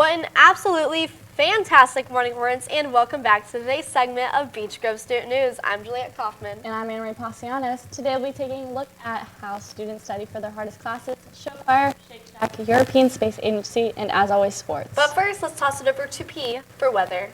What an absolutely fantastic morning, Hornets, and welcome back to today's segment of Beach Grove Student News. I'm Juliet Kaufman. And I'm Anne-Marie Passianos. Today we'll be taking a look at how students study for their hardest classes, Showfire, Shake Shack, European Space Agency, and as always, sports. But first, let's toss it over to P for weather.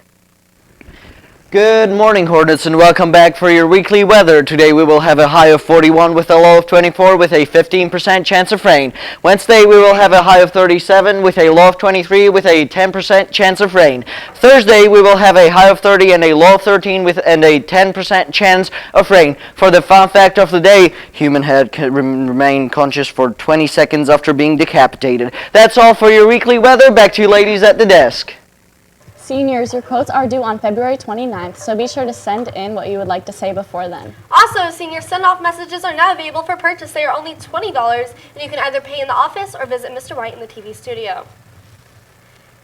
Good morning, Hornets, and welcome back for your weekly weather. Today we will have a high of 41 with a low of 24 with a 15% chance of rain. Wednesday we will have a high of 37 with a low of 23 with a 10% chance of rain. Thursday we will have a high of 30 and a low of 13 with and a 10% chance of rain. For the fun fact of the day, human head can remain conscious for 20 seconds after being decapitated. That's all for your weekly weather. Back to you ladies at the desk. Seniors, your quotes are due on February 29th, so be sure to send in what you would like to say before then. Also, senior send-off messages are now available for purchase. They are only $20, and you can either pay in the office or visit Mr. White in the TV studio.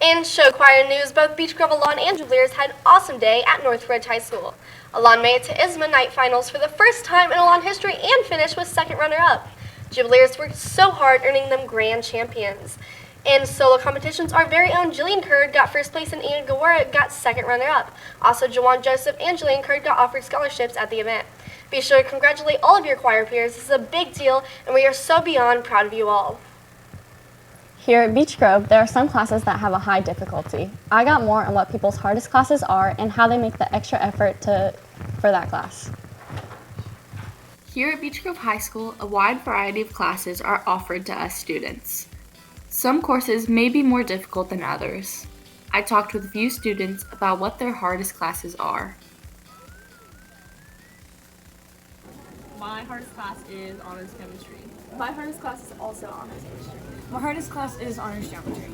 In show choir news, both Beech Grove Alon and Jubileers had an awesome day at Northridge High School. Alon made it to ISMA night finals for the first time in Alon history and finished with second runner-up. Jubileers worked so hard, earning them grand champions. In solo competitions, our very own Jillian Kurd got first place and Ian Gawara got second runner-up. Also, Jawan Joseph and Jillian Kurd got offered scholarships at the event. Be sure to congratulate all of your choir peers. This is a big deal, and we are so beyond proud of you all. Here at Beech Grove, there are some classes that have a high difficulty. I got more on what people's hardest classes are and how they make the extra effort for that class. Here at Beech Grove High School, a wide variety of classes are offered to us students. Some courses may be more difficult than others. I talked with a few students about what their hardest classes are. My hardest class is honors chemistry. My hardest class is also honors chemistry. My hardest class is honors geometry.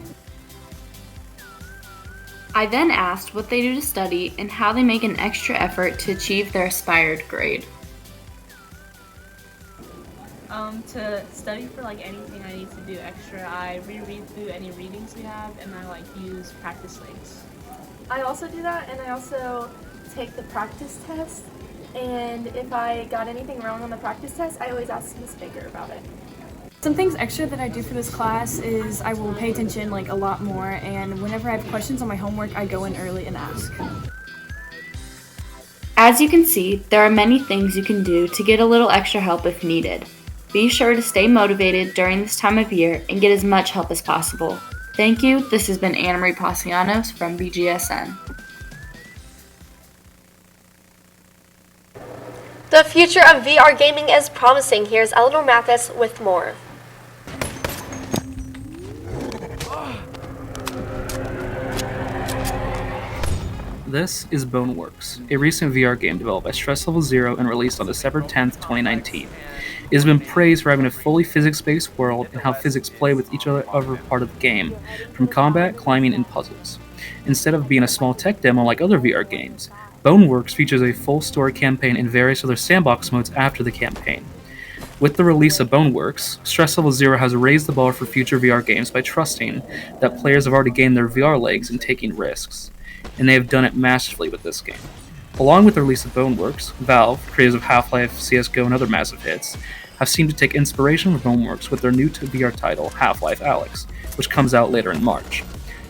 I then asked what they do to study and how they make an extra effort to achieve their aspired grade. To study for anything I need to do extra, I reread through any readings we have, and I use practice links. I also do that, and I also take the practice test. And if I got anything wrong on the practice test, I always ask Miss Baker about it. Some things extra that I do for this class is I will pay attention a lot more, and whenever I have questions on my homework, I go in early and ask. As you can see, there are many things you can do to get a little extra help if needed. Be sure to stay motivated during this time of year and get as much help as possible. Thank you. This has been Anne-Marie Passianos from Bgsn. The future of VR gaming is promising. Here's Eleanor Mathis with more. This is Boneworks, a recent VR game developed by Stress Level Zero and released on December 10th, 2019. It has been praised for having a fully physics-based world and how physics play with each other part of the game, from combat, climbing, and puzzles. Instead of being a small tech demo like other VR games, Boneworks features a full story campaign and various other sandbox modes after the campaign. With the release of Boneworks, Stress Level Zero has raised the bar for future VR games by trusting that players have already gained their VR legs and taking risks, and they have done it masterfully with this game. Along with the release of Boneworks, Valve, creators of Half-Life, CSGO, and other massive hits, have seemed to take inspiration from Boneworks with their new VR title, Half-Life Alyx, which comes out later in March.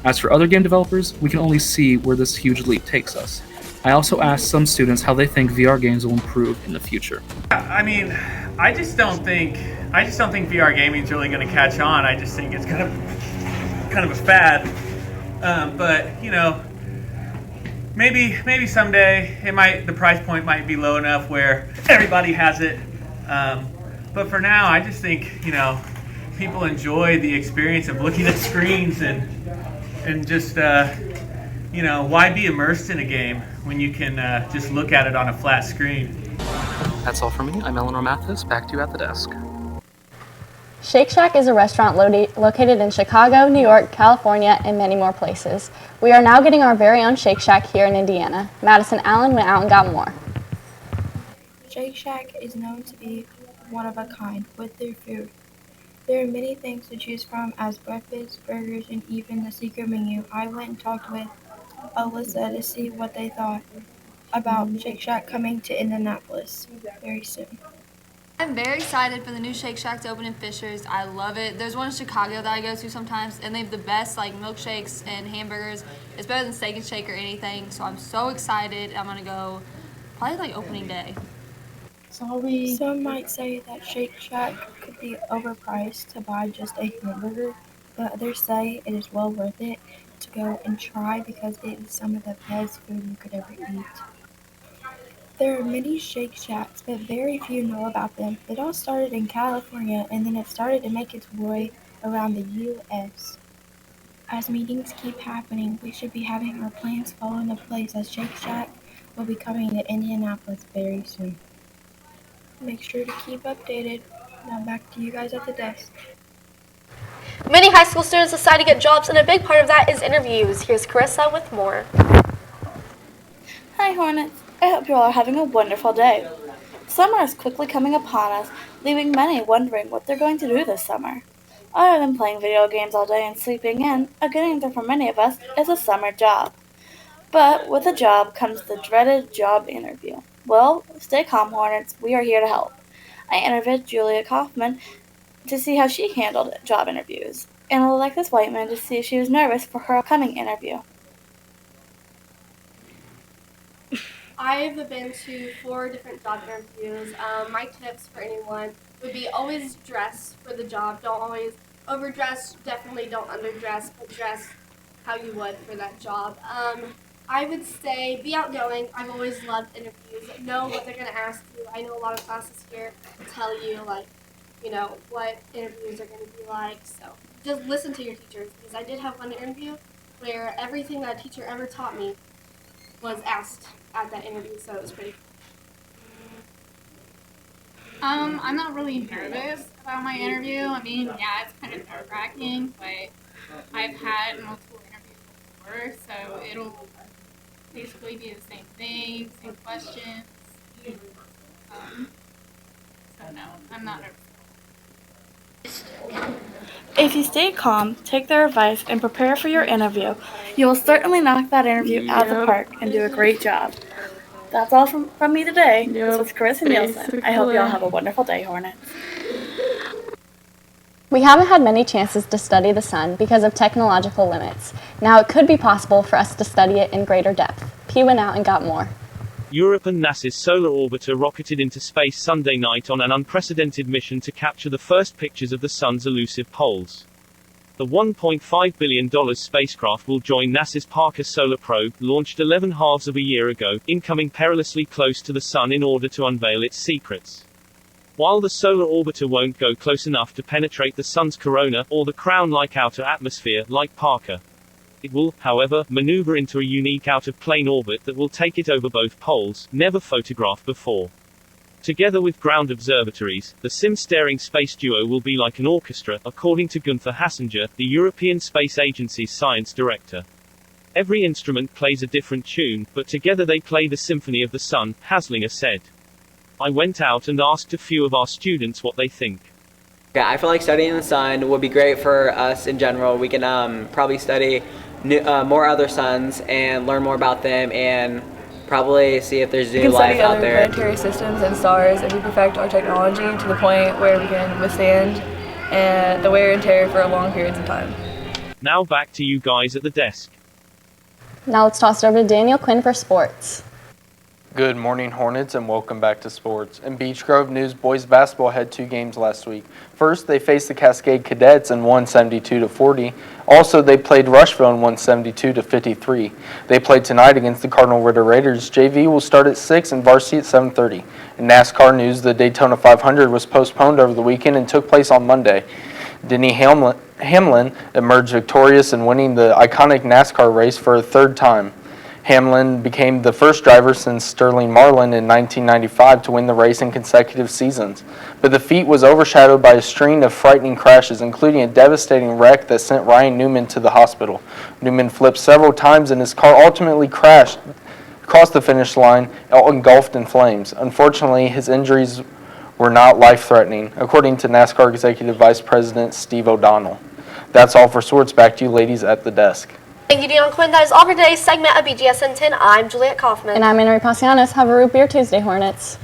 As for other game developers, we can only see where this huge leap takes us. I also asked some students how they think VR games will improve in the future. I just don't think VR gaming is really going to catch on. I just think it's kind of a fad. But maybe someday the price point might be low enough where everybody has it. But for now, I just think people enjoy the experience of looking at screens and just why be immersed in a game when you can just look at it on a flat screen. That's all from me. I'm Eleanor Mathis. Back to you at the desk. Shake Shack is a restaurant located in Chicago, New York, California, and many more places. We are now getting our very own Shake Shack here in Indiana. Madison Allen went out and got more. Shake Shack is known to be one of a kind with their food. There are many things to choose from as breakfast, burgers, and even the secret menu. I went and talked with Alyssa to see what they thought about Shake Shack coming to Indianapolis very soon. I'm very excited for the new Shake Shack to open in Fishers. I love it. There's one in Chicago that I go to sometimes, and they have the best milkshakes and hamburgers. It's better than Steak and Shake or anything, so I'm so excited. I'm gonna go probably opening day. Some might say that Shake Shack could be overpriced to buy just a hamburger, but others say it is well worth it to go and try because it is some of the best food you could ever eat. There are many Shake Shacks, but very few know about them. It all started in California and then it started to make its way around the U.S. As meetings keep happening, we should be having our plans fall into place as Shake Shack will be coming to Indianapolis very soon. Make sure to keep updated. Now back to you guys at the desk. Many high school students decide to get jobs, and a big part of that is interviews. Here's Carissa with more. Hi Hornets, I hope you all are having a wonderful day. Summer is quickly coming upon us, leaving many wondering what they're going to do this summer. Other than playing video games all day and sleeping in, a good answer for many of us is a summer job. But with a job comes the dreaded job interview. Well, stay calm Hornets, we are here to help. I interviewed Julia Kaufman to see how she handled job interviews, and Alexis Whiteman to see if she was nervous for her upcoming interview. I've been to 4 different job interviews. My tips for anyone would be always dress for the job. Don't always overdress. Definitely don't underdress, but dress how you would for that job. I would say be outgoing. I've always loved interviews. Know what they're going to ask you. I know a lot of classes here tell you, what interviews are going to be like. So just listen to your teachers, because I did have one interview where everything that a teacher ever taught me was asked at that interview, so it was pretty cool. I'm not really nervous about my interview. I mean, yeah, it's kind of nerve-wracking, but I've had multiple interviews before, so it'll basically be the same thing, same questions. So no, I'm not nervous. If you stay calm, take their advice, and prepare for your interview, you will certainly knock that interview out of the park and do a great job. That's all from me today. This was Chris and Nielsen. I hope you all have a wonderful day, Hornets. We haven't had many chances to study the sun because of technological limits. Now it could be possible for us to study it in greater depth. P went out and got more. Europe and NASA's solar orbiter rocketed into space Sunday night on an unprecedented mission to capture the first pictures of the sun's elusive poles. The $1.5 billion spacecraft will join NASA's Parker Solar Probe, launched 11 halves of a year ago, incoming perilously close to the sun in order to unveil its secrets. While the solar orbiter won't go close enough to penetrate the sun's corona, or the crown-like outer atmosphere, like Parker, it will, however, maneuver into a unique out-of-plane orbit that will take it over both poles, never photographed before. Together with ground observatories, the sim-staring space duo will be like an orchestra, according to Gunther Hassinger, the European Space Agency's science director. Every instrument plays a different tune, but together they play the symphony of the sun, Haslinger said. I went out and asked a few of our students what they think. Yeah, I feel like studying the sun would be great for us in general. We can probably study more other suns and learn more about them, and probably see if there's new life out there. We can study other planetary systems and stars, and we perfect our technology to the point where we can withstand the wear and tear for long periods of time. Now back to you guys at the desk. Now let's toss it over to Daniel Quinn for sports. Good morning, Hornets, and welcome back to sports. In Beech Grove news, boys basketball had 2 games last week. First, they faced the Cascade Cadets and won 72-40. Also, they played Rushville and won 72-53. They played tonight against the Cardinal Ritter Raiders. JV will start at 6 and varsity at 7:30. In NASCAR news, the Daytona 500 was postponed over the weekend and took place on Monday. Denny Hamlin emerged victorious in winning the iconic NASCAR race for a 3rd time. Hamlin became the first driver since Sterling Marlin in 1995 to win the race in consecutive seasons. But the feat was overshadowed by a string of frightening crashes, including a devastating wreck that sent Ryan Newman to the hospital. Newman flipped several times and his car ultimately crashed across the finish line, engulfed in flames. Unfortunately, his injuries were not life-threatening, according to NASCAR Executive Vice President Steve O'Donnell. That's all for sports. Back to you ladies at the desk. Thank you, Daniel Quinn. That is all for today's segment of BGSN 10. I'm Juliet Kaufman. And I'm Henry Pasianos. Have a root beer Tuesday, Hornets.